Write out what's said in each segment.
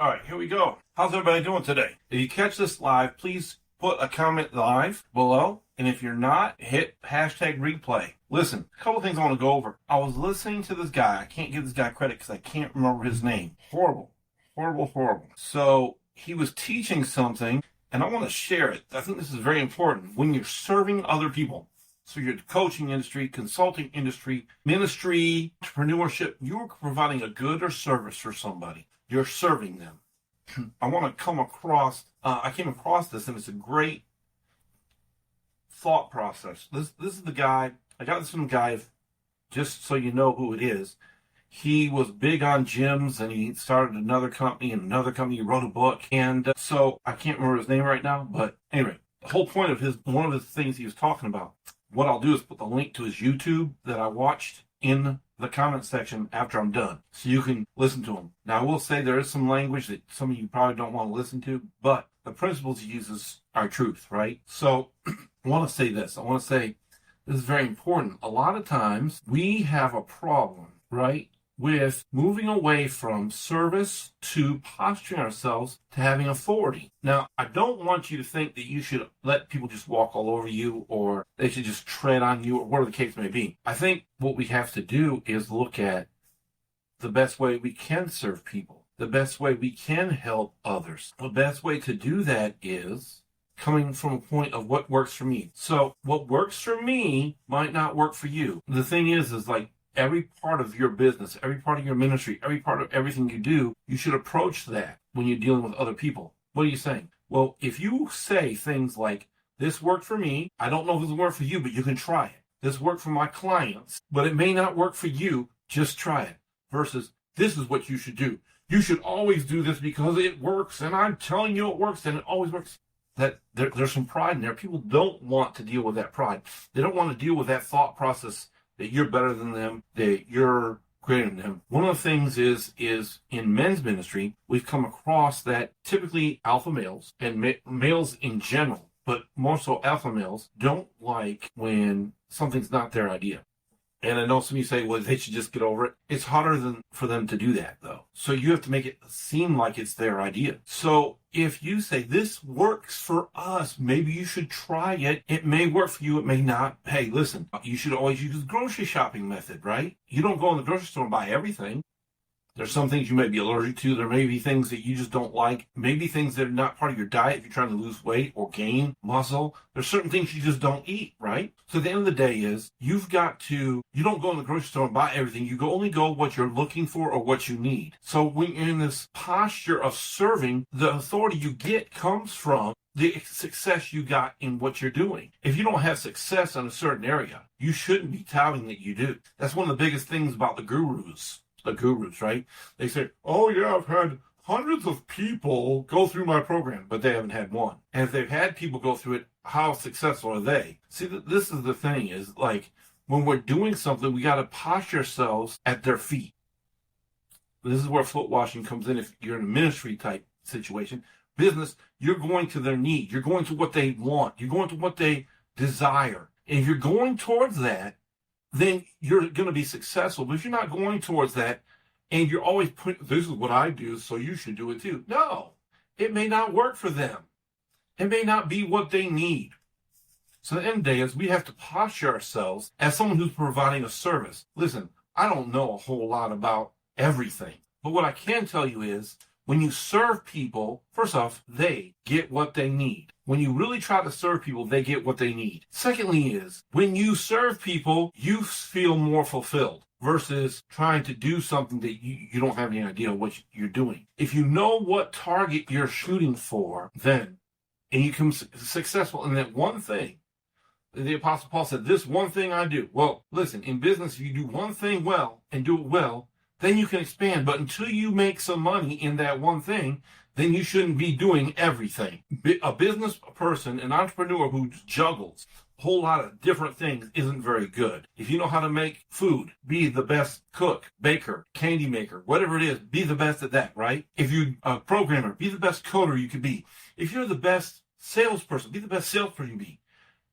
All right, here we go. How's everybody doing today? If you catch this live, please put a comment live below. And if you're not, hit hashtag replay. Listen, a couple things I want to go over. I was listening to this guy. I can't give this guy credit because I can't remember his name. Horrible. So he was teaching something, and I want to share it. I think this is very important. When you're serving other people, so you're the coaching industry, consulting industry, ministry, entrepreneurship, you're providing a good or service for somebody. You're serving them. I want to come across, I came across this, and it's a great thought process. This is the guy, I got this from the guy, just so you know who it is. He was big on gyms, and he started another company, he wrote a book, and so I can't remember his name right now, but anyway, the whole point of one of the things he was talking about, what I'll do is put the link to his YouTube that I watched in the comment section after I'm done, so you can listen to him. Now, I will say there is some language that some of you probably don't want to listen to, but the principles he uses are truth, right? So I want to say this. I want to say this is very important. A lot of times we have a problem, right, with moving away from service to posturing ourselves to having authority. Now, I don't want you to think that you should let people just walk all over you or they should just tread on you or whatever the case may be. I think what we have to do is look at the best way we can serve people, the best way we can help others. The best way to do that is coming from a point of what works for me. So what works for me might not work for you. The thing is like, every part of your business, every part of your ministry, every part of everything you do, you should approach that when you're dealing with other people. What are you saying? Well, if you say things like, this worked for me, I don't know if this will work for you, but you can try it. This worked for my clients, but it may not work for you, just try it. Versus, this is what you should do. You should always do this because it works, and I'm telling you it works, and it always works. That there's some pride in there. People don't want to deal with that pride. They don't want to deal with that thought process that you're better than them, that you're greater than them. One of the things is in men's ministry, we've come across that typically alpha males and males in general, but more so alpha males, don't like when something's not their idea. And I know some of you say, well, they should just get over it. It's harder for them to do that, though. So you have to make it seem like it's their idea. So if you say, this works for us, maybe you should try it. It may work for you, it may not. Hey, listen, you should always use the grocery shopping method, right? You don't go in the grocery store and buy everything. There's some things you may be allergic to. There may be things that you just don't like. Maybe things that are not part of your diet if you're trying to lose weight or gain muscle. There's certain things you just don't eat, right? So at the end of the day is, you don't go in the grocery store and buy everything. You only go what you're looking for or what you need. So when you're in this posture of serving, the authority you get comes from the success you got in what you're doing. If you don't have success in a certain area, you shouldn't be touting that you do. That's one of the biggest things about the gurus, right? They say, oh yeah, I've had hundreds of people go through my program, but they haven't had one. And if they've had people go through it, how successful are they? See, this is the thing is like, when we're doing something, we got to posture ourselves at their feet. This is where foot washing comes in. If you're in a ministry type situation, business, you're going to their need. You're going to what they want. You're going to what they desire. And if you're going towards that, then you're going to be successful. But if you're not going towards that, and you're always putting, this is what I do, so you should do it too. No, it may not work for them. It may not be what they need. So at the end of the day is we have to posture ourselves as someone who's providing a service. Listen, I don't know a whole lot about everything. But what I can tell you is, when you serve people, first off, they get what they need. When you really try to serve people, they get what they need. Secondly is, when you serve people, you feel more fulfilled versus trying to do something that you don't have any idea what you're doing. If you know what target you're shooting for, then, and you become successful in that one thing, the Apostle Paul said, this one thing I do. Well, listen, in business, if you do one thing well and do it well, then you can expand. But until you make some money in that one thing, then you shouldn't be doing everything. A business person, an entrepreneur who juggles a whole lot of different things isn't very good. If you know how to make food, be the best cook, baker, candy maker, whatever it is, be the best at that, right? If you're a programmer, be the best coder you could be. If you're the best salesperson, be the best salesperson you can be.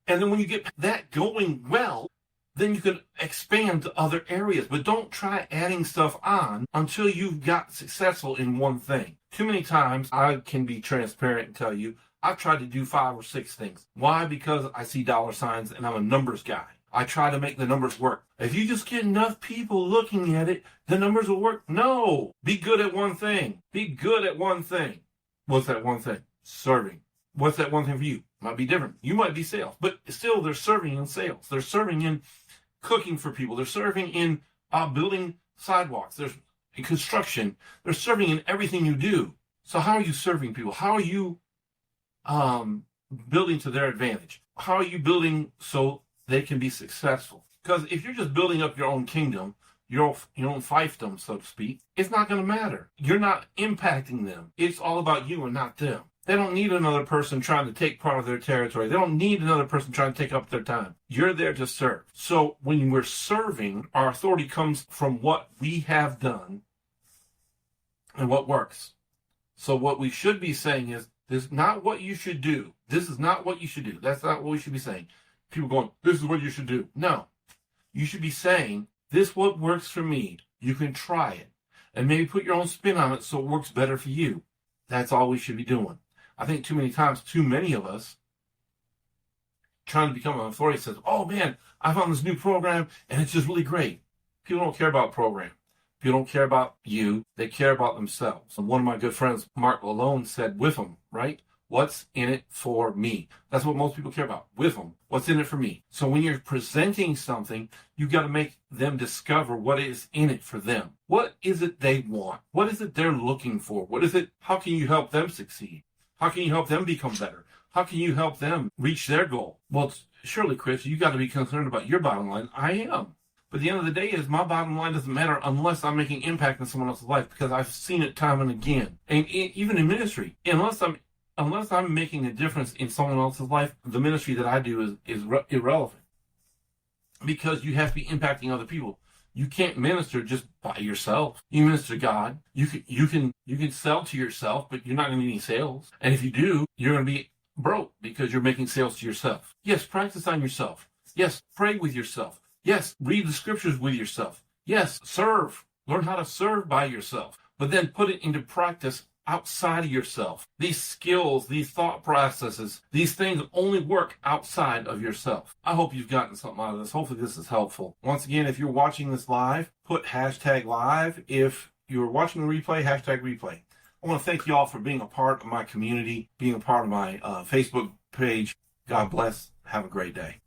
And then when you get that going well, then you can expand to other areas. But don't try adding stuff on until you've got successful in one thing. Too many times I can be transparent and tell you I've tried to do 5 or 6 things. Why? Because I see dollar signs and I'm a numbers guy. I try to make the numbers work. If you just get enough people looking at it, the numbers will work. No. Be good at one thing. Be good at one thing. What's that one thing? Serving. What's that one thing for you? Might be different. You might be sales, but still they're serving in sales. They're serving in cooking for people. They're serving in building sidewalks. There's in construction. They're serving in everything you do. So how are you serving people? How are you building to their advantage? How are you building so they can be successful? Because if you're just building up your own kingdom, your own fiefdom, so to speak, it's not going to matter. You're not impacting them. It's all about you and not them. They don't need another person trying to take part of their territory. They don't need another person trying to take up their time. You're there to serve. So when we're serving, our authority comes from what we have done and what works. So what we should be saying is, this is not what you should do. This is not what you should do. That's not what we should be saying. People going, this is what you should do. No. You should be saying, this is what works for me. You can try it. And maybe put your own spin on it so it works better for you. That's all we should be doing. I think too many times, too many of us trying to become an authority says, oh man, I found this new program and it's just really great. People don't care about program. People don't care about you. They care about themselves. And one of my good friends, Mark Lalone, said, with them, right? What's in it for me? That's what most people care about. With them. What's in it for me? So when you're presenting something, you got to make them discover what is in it for them. What is it they want? What is it they're looking for? What is it? How can you help them succeed? How can you help them become better? How can you help them reach their goal? Well, surely, Chris, you got to be concerned about your bottom line. I am. But the end of the day is my bottom line doesn't matter unless I'm making impact in someone else's life, because I've seen it time and again. And even in ministry, unless I'm making a difference in someone else's life, the ministry that I do is irrelevant, because you have to be impacting other people. You can't minister just by yourself. You minister to God. You can sell to yourself, but you're not going to need any sales. And if you do, you're going to be broke because you're making sales to yourself. Yes, practice on yourself. Yes, pray with yourself. Yes, read the scriptures with yourself. Yes, serve. Learn how to serve by yourself. But then put it into practice outside of yourself. These skills, these thought processes, these things only work outside of yourself. I hope you've gotten something out of this. Hopefully this is helpful. Once again, if you're watching this live, put #live. If you're watching the replay, #replay. I want to thank you all for being a part of my community, being a part of my Facebook page. God bless. Have a great day.